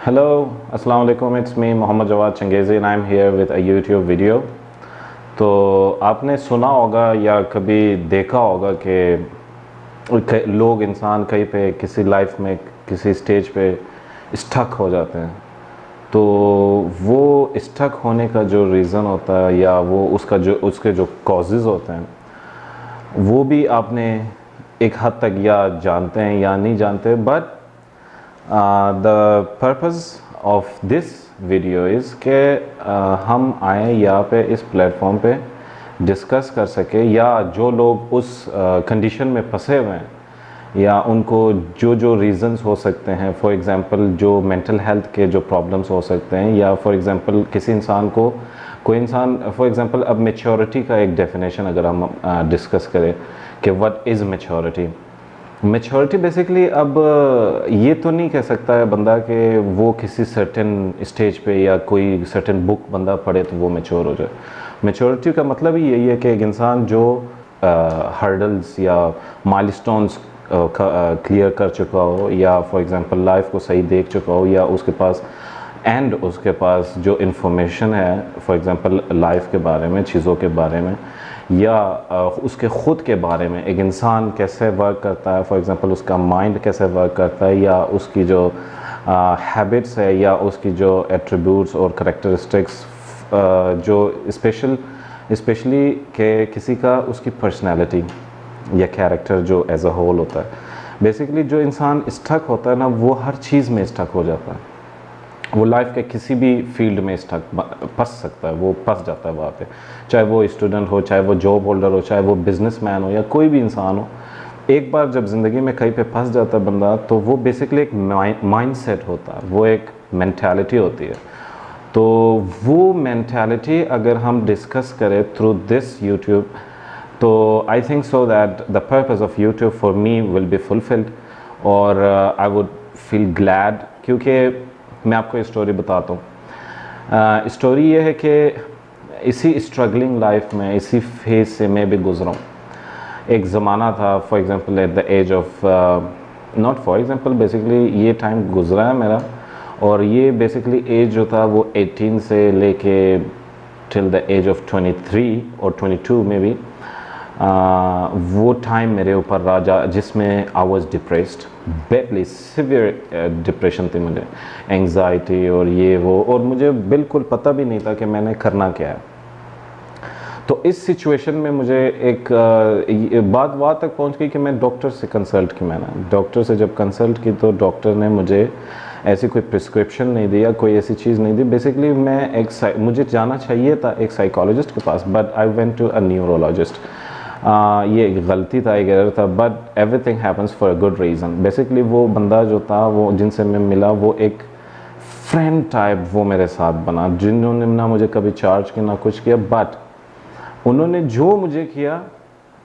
Hello, Assalamu alaikum. It's me, Mohammad Jawad Changezi, and I'm here with a YouTube video. तो आपने सुना होगा या कभी देखा होगा कि लोग इंसान कहीं पे किसी लाइफ में किसी स्टेज पे स्टक हो जाते हैं। तो वो स्टक होने का जो रीज़न होता है या वो उसके जो कॉजेज़ होते हैं वो भी आपने एक हद तक या जानते हैं या नहीं जानते, but the purpose of this video is कि हम आए यहाँ पे इस प्लेटफॉर्म पे डिस्कस कर सके, या जो लोग उस कंडीशन में फंसे हुए हैं या उनको जो जो रीज़न्स हो सकते हैं, फॉर एग्ज़ाम्पल जो मेंटल हेल्थ के जो प्रॉब्लम्स हो सकते हैं, या फॉर एग्ज़ाम्पल किसी इंसान को कोई इंसान फॉर एग्ज़ाम्पल अब मेच्योरिटी का एक डेफिनेशन अगर हम डिस्कस करें कि what is maturity. Maturity basically अब ये तो नहीं कह सकता है बंदा कि वो किसी सर्टेन स्टेज पे या कोई सर्टेन बुक बंदा पढ़े तो वो मेच्योर हो जाए। मेच्योरिटी का मतलब ही यही है कि एक इंसान जो हर्डल्स या माइलस्टोन्स क्लियर कर चुका हो, या फॉर एग्जांपल लाइफ को सही देख चुका हो, या उसके पास जो इन्फॉर्मेशन है फॉर एग्जांपल लाइफ के बारे में, चीज़ों के बारे में, या उसके ख़ुद के बारे में, एक इंसान कैसे वर्क करता है, फॉर एग्जांपल उसका माइंड कैसे वर्क करता है, या उसकी जो हैबिट्स है, या उसकी जो एट्रीब्यूट्स और करैक्टरिस्टिक्स जो स्पेशली के किसी का उसकी पर्सनैलिटी या कैरेक्टर जो एज अ होल होता है। बेसिकली जो इंसान स्टक होता है ना, वो हर चीज़ में स्टक हो जाता है। वो लाइफ के किसी भी फील्ड में फंस सकता है, वो फंस जाता है वहाँ पे, चाहे वो स्टूडेंट हो, चाहे वो जॉब होल्डर हो, चाहे वो बिजनेसमैन हो, या कोई भी इंसान हो। एक बार जब ज़िंदगी में कहीं पे फंस जाता है बंदा, तो वो बेसिकली एक माइंड सेट होता है, वो एक मैंटालिटी होती है। तो वो मैंटालिटी अगर हम डिस्कस करें थ्रू दिस यूट्यूब, तो I think so that the purpose of YouTube for me will be fulfilled, और आई वुड फील ग्लैड, क्योंकि मैं आपको ये स्टोरी बताता हूँ। स्टोरी ये है कि इसी स्ट्रगलिंग लाइफ में, इसी फेज से मैं भी गुज़रा हूँ। एक ज़माना था for example at the age of not for example basically ये टाइम गुज़रा है मेरा, और ये बेसिकली एज जो था वो 18 से लेके टिल द एज ऑफ 23 और 22 में भी वो टाइम मेरे ऊपर रहा जिसमें I was depressed, badly severe depression थी मुझे, एंग्जाइटी और ये वो, और मुझे बिल्कुल पता भी नहीं था कि मैंने करना क्या है। तो इस सिचुएशन में मुझे एक बात तक पहुंच गई कि मैं डॉक्टर से कंसल्ट की। मैंने डॉक्टर से जब कंसल्ट की तो डॉक्टर ने मुझे ऐसी कोई प्रिस्क्रिप्शन नहीं दिया, कोई ऐसी चीज़ नहीं दी। बेसिकली मुझे जाना चाहिए था एक साइकोलॉजिस्ट के पास, but I went to a neurologist. ये एक गलती था, एक एरर था, but everything happens for a good reason. Basically वो बंदा जो था, वो जिनसे मैं मिला, वो एक फ्रेंड टाइप वो मेरे साथ बना, जिन्होंने ना मुझे कभी चार्ज किया ना कुछ किया, बट उन्होंने जो मुझे किया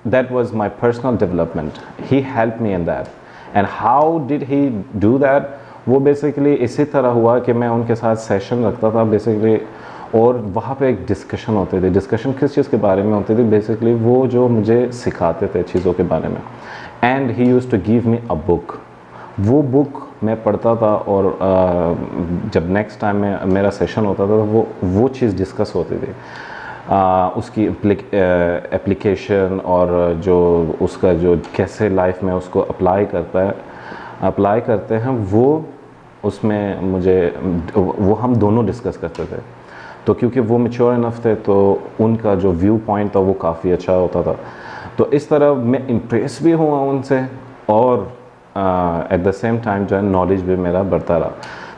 that was my personal development. He help me in that. And how did he do that? वो बेसिकली इसी तरह हुआ कि मैं उनके साथ सेशन रखता था बेसिकली, और वहाँ पे एक डिस्कशन होते थे। डिस्कशन किस चीज़ के बारे में होते थे? बेसिकली वो जो मुझे सिखाते थे चीज़ों के बारे में। And he used to give me a book. वो बुक मैं पढ़ता था, और जब नेक्स्ट टाइम में मेरा सेशन होता था तो वो चीज़ डिस्कस होती थी, उसकी एप्लीकेशन, और जो उसका जो कैसे लाइफ में उसको अप्लाई करते हैं वो, उसमें वो हम दोनों डिस्कस करते थे। तो क्योंकि वो मैच्योर इनफ थे तो उनका जो व्यू पॉइंट था वो काफ़ी अच्छा होता था। तो इस तरह मैं इम्प्रेस भी हुआ उनसे, और एट द सेम टाइम जो है नॉलेज भी मेरा बढ़ता रहा।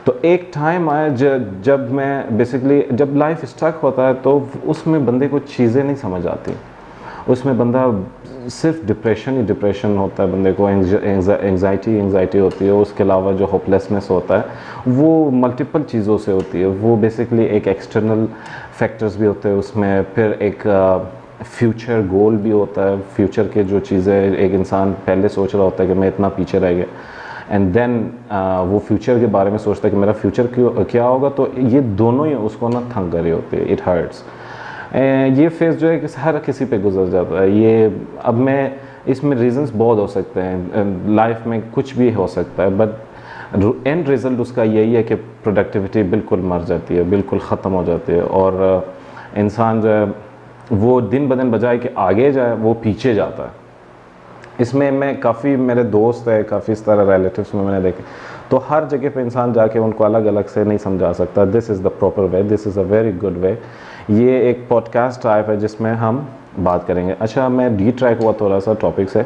तो एक टाइम आया जब मैं बेसिकली, जब लाइफ स्टक होता है तो उसमें बंदे को चीज़ें नहीं समझ आती। उसमें बंदा सिर्फ डिप्रेशन ही डिप्रेशन होता है, बंदे को एंग्जाइटी होती है। उसके अलावा जो होपलेसनेस होता है वो मल्टीपल चीज़ों से होती है। वो बेसिकली एक एक्सटर्नल फैक्टर्स भी होते हैं उसमें, फिर एक फ्यूचर गोल भी होता है। फ्यूचर के जो चीज़ें एक इंसान पहले सोच रहा होता है कि मैं इतना पीछे रह गया, एंड देन वो फ्यूचर के बारे में सोचता है कि मेरा फ्यूचर क्या होगा। तो ये दोनों ही उसको ना थंग कर रही होती है, इट हर्ट्स। ये फेज़ जो है कि हर किसी पे गुजर जाता है। ये अब मैं इसमें रीज़न्स बहुत हो सकते हैं, लाइफ में कुछ भी हो सकता है, बट एंड रिज़ल्ट उसका यही है कि प्रोडक्टिविटी बिल्कुल मर जाती है, बिल्कुल ख़त्म हो जाती है, और इंसान जो है वो दिन ब दिन बजाय कि आगे जाए वो पीछे जाता है। इसमें मैं काफ़ी मेरे दोस्त है, काफ़ी इस तरह रिलेटिव्स में मैंने देखे, तो हर जगह पे इंसान जाके उनको अलग अलग से नहीं समझा सकता this is the proper way, this is a very good way. ये एक पॉडकास्ट टाइप है जिसमें हम बात करेंगे। अच्छा, मैं ट्रैक हुआ थोड़ा सा टॉपिक से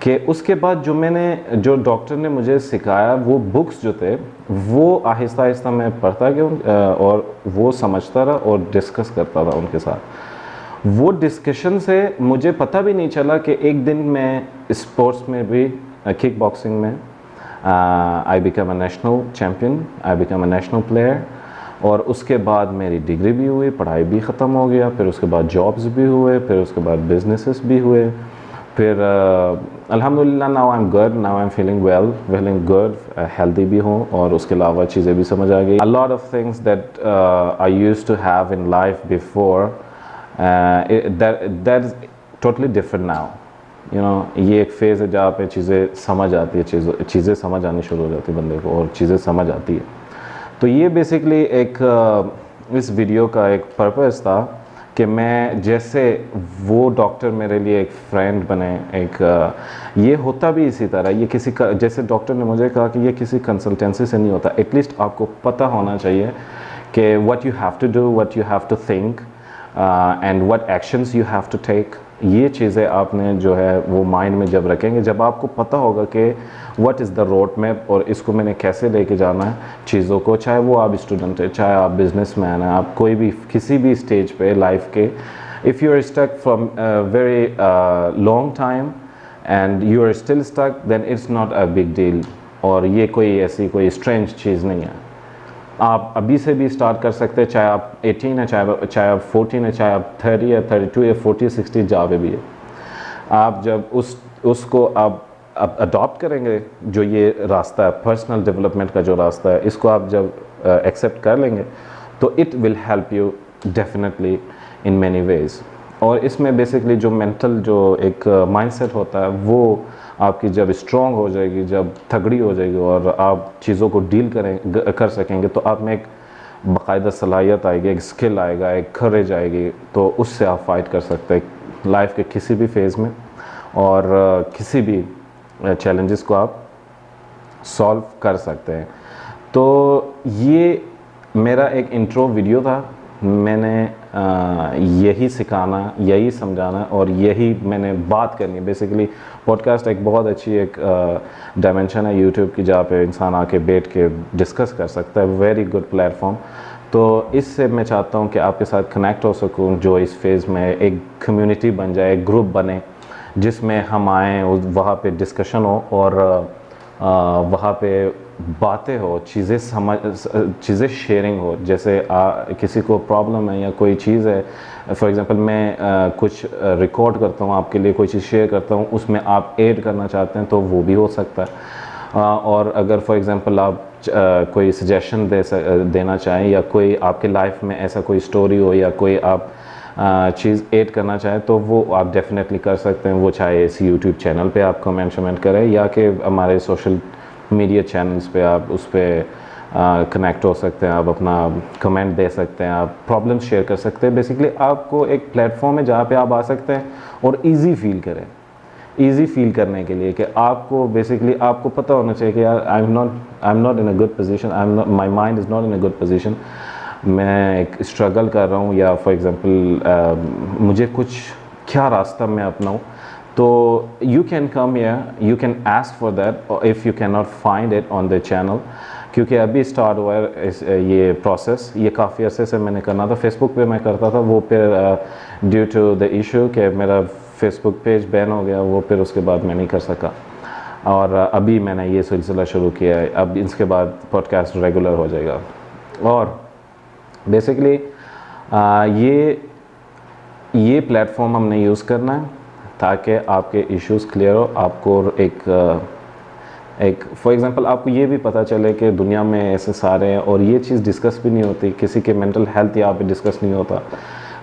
कि उसके बाद जो डॉक्टर ने मुझे सिखाया, वो बुक्स जो थे वो आहिस्ता आहिस्ता मैं पढ़ता गया और वो समझता रहा और डिस्कस करता था उनके साथ। वो डिस्कशन से मुझे पता भी नहीं चला कि एक दिन मैं स्पोर्ट्स में भी, किक बॉक्सिंग में I become a national champion, I become a national player, और उसके बाद मेरी डिग्री भी हुई, पढ़ाई भी ख़त्म हो गया, फिर उसके बाद जॉब्स भी हुए, फिर उसके बाद बिजनेसेस भी हुए, फिर अल्हम्दुलिल्लाह now I am good, now I am feeling good, healthy भी हूँ, और उसके अलावा चीज़ें भी समझ आ गई। A lot of things that I used to have in life before, that is totally different now, you know। ये एक फेज़ है जहाँ पे चीज़ें समझ आती है, चीज़ें समझ आनी शुरू हो जाती है बंदे को, और चीज़ें समझ आती है। तो ये बेसिकली एक इस वीडियो का एक पर्पस था कि मैं जैसे वो डॉक्टर मेरे लिए एक फ्रेंड बने, ये होता भी इसी तरह, ये किसी का, जैसे डॉक्टर ने मुझे कहा कि ये किसी कंसल्टेंसी से नहीं होता, एटलीस्ट आपको पता होना चाहिए कि what you have to do, what you have to think and what actions you have to take. ये चीज़ें आपने जो है वो माइंड में जब रखेंगे, जब आपको पता होगा कि what is the road map और इसको मैंने कैसे लेके जाना है चीज़ों को, चाहे वो आप स्टूडेंट है, चाहे आप बिजनेसमैन हैं, आप कोई भी किसी भी स्टेज पे लाइफ के, if you are stuck from very long time and you are still stuck, then it's not a big deal, और ये कोई ऐसी कोई स्ट्रेंज चीज़ नहीं है। आप अभी से भी स्टार्ट कर सकते हैं, चाहे आप 18 है, चाहे आप 14 है, चाहे आप 30 है, 32 या 40 60 जहाँ पे भी है। आप जब उसको आप अडॉप्ट करेंगे, जो ये रास्ता है पर्सनल डेवलपमेंट का जो रास्ता है, इसको आप जब एक्सेप्ट कर लेंगे तो it will help you definitely in many ways. और इसमें बेसिकली जो मेंटल जो एक माइंडसेट होता है वो आपकी जब स्ट्रॉन्ग हो जाएगी, जब तगड़ी हो जाएगी और आप चीज़ों को डील कर सकेंगे, तो आप में एक बाकायदा सलाहियत आएगी, एक स्किल आएगा, एक करेज आएगी, तो उससे आप फाइट कर सकते हैं लाइफ के किसी भी फेज़ में, और किसी भी चैलेंजेस को आप सॉल्व कर सकते हैं। तो ये मेरा एक इंट्रो वीडियो था। मैंने यही सिखाना, यही समझाना और यही मैंने बात करनी है। बेसिकली पॉडकास्ट एक बहुत अच्छी एक डायमेंशन है यूट्यूब की, जहाँ पे इंसान आके बैठ के डिस्कस कर सकता है, वेरी गुड प्लेटफॉर्म। तो इससे मैं चाहता हूँ कि आपके साथ कनेक्ट हो सकूँ, जो इस फेज़ में एक कम्युनिटी बन जाए, एक ग्रुप बने, जिसमें हम आएँ, वहाँ पे डिस्कशन हो और वहाँ पे बातें हो, चीज़ें शेयरिंग हो। जैसे किसी को प्रॉब्लम है या कोई चीज़ है, फॉर एग्जांपल मैं कुछ रिकॉर्ड करता हूँ आपके लिए, कोई चीज़ शेयर करता हूँ, उसमें आप ऐड करना चाहते हैं तो वो भी हो सकता है। और अगर फॉर एग्जांपल आप कोई सजेशन देना चाहें, या कोई आपके लाइफ में ऐसा कोई स्टोरी हो, या कोई आप चीज़ ऐड करना चाहें, तो वो आप डेफिनेटली कर सकते हैं। वो चाहे इस यूट्यूब चैनल पे आप कमेंट करें, या कि हमारे सोशल मीडिया चैनल्स पे आप उस पर कनेक्ट हो सकते हैं, आप अपना कमेंट दे सकते हैं, आप प्रॉब्लम्स शेयर कर सकते हैं। बेसिकली आपको एक प्लेटफॉर्म है जहाँ पे आप आ सकते हैं और इजी फील करें। इजी फील करने के लिए कि आपको बेसिकली आपको पता होना चाहिए कि यार I am not in a good position, my mind is not in a good position, मैं एक स्ट्रगल कर रहा हूँ, या फॉर एग्जांपल मुझे कुछ क्या रास्ता मैं अपनाऊँ। तो you can come here, you can ask for that if you can not find it on the channel, क्योंकि अभी स्टार्ट हुआ है ये प्रोसेस। ये काफ़ी अरसे से मैंने करना था, फेसबुक पे मैं करता था, वो फिर ड्यू टू द इशू कि मेरा फेसबुक पेज बैन हो गया, वो फिर उसके बाद मैं नहीं कर सका, और अभी मैंने ये सिलसिला शुरू किया है। अब इसके बाद पॉडकास्ट रेगुलर हो जाएगा। और बेसिकली ये प्लेटफॉर्म हमने यूज़ करना है ताकि आपके इश्यूज़ क्लियर हो, आपको एक फॉर एग्ज़ाम्पल आपको ये भी पता चले कि दुनिया में ऐसे सारे हैं, और ये चीज़ डिस्कस भी नहीं होती, किसी के मेंटल हेल्थ यहाँ पे डिस्कस नहीं होता।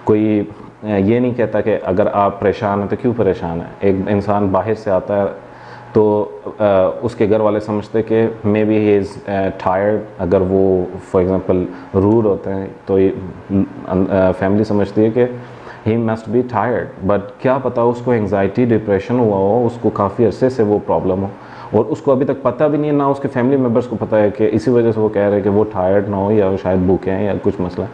कोई ये नहीं कहता कि अगर आप परेशान हैं तो क्यों परेशान है। एक इंसान बाहर से आता है तो उसके घर वाले समझते कि may be he is tired. अगर वो फॉर एग्ज़ाम्पल रूड होते हैं तो फैमिली समझती है कि he must be tired, but क्या पता उसको एंग्जाइटी डिप्रेशन हुआ हो, उसको काफ़ी अरसे से वो प्रॉब्लम हो और उसको अभी तक पता भी नहीं है, ना उसके फैमिली मेम्बर्स को पता है कि इसी वजह से वो कह रहे हैं कि वो टायर्ड ना हो या शायद भूखे हैं या कुछ मसला।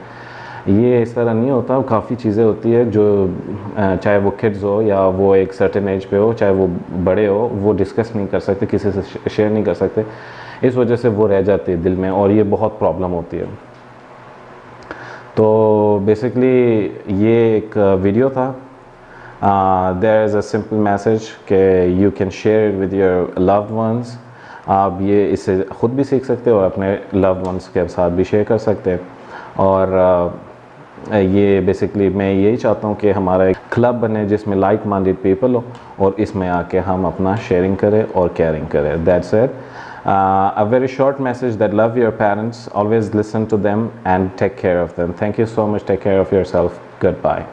ये इस तरह नहीं होता, काफ़ी चीज़ें होती है जो चाहे वो किड्स हो या वो एक सर्टेन एज पे हो, चाहे वो बड़े हो, वो डिस्कस नहीं कर सकते, किसी से शेयर नहीं कर सकते, इस वजह से वो रह जाती है दिल में और ये बहुत प्रॉब्लम होती है। तो बेसिकली ये एक वीडियो था। There is a simple message कि you can share with your loved ones. आप ये इससे ख़ुद भी सीख सकते हो और अपने लव्ड वंस के साथ भी शेयर कर सकते हैं। और ये बेसिकली मैं यही चाहता हूँ कि हमारा एक क्लब बने जिसमें लाइक माइंडेड पीपल हो और इसमें आके हम अपना शेयरिंग करें और केयरिंग करें। That's it. A very short message that love your parents, always listen to them and take care of them. Thank you so much. Take care of yourself. Goodbye.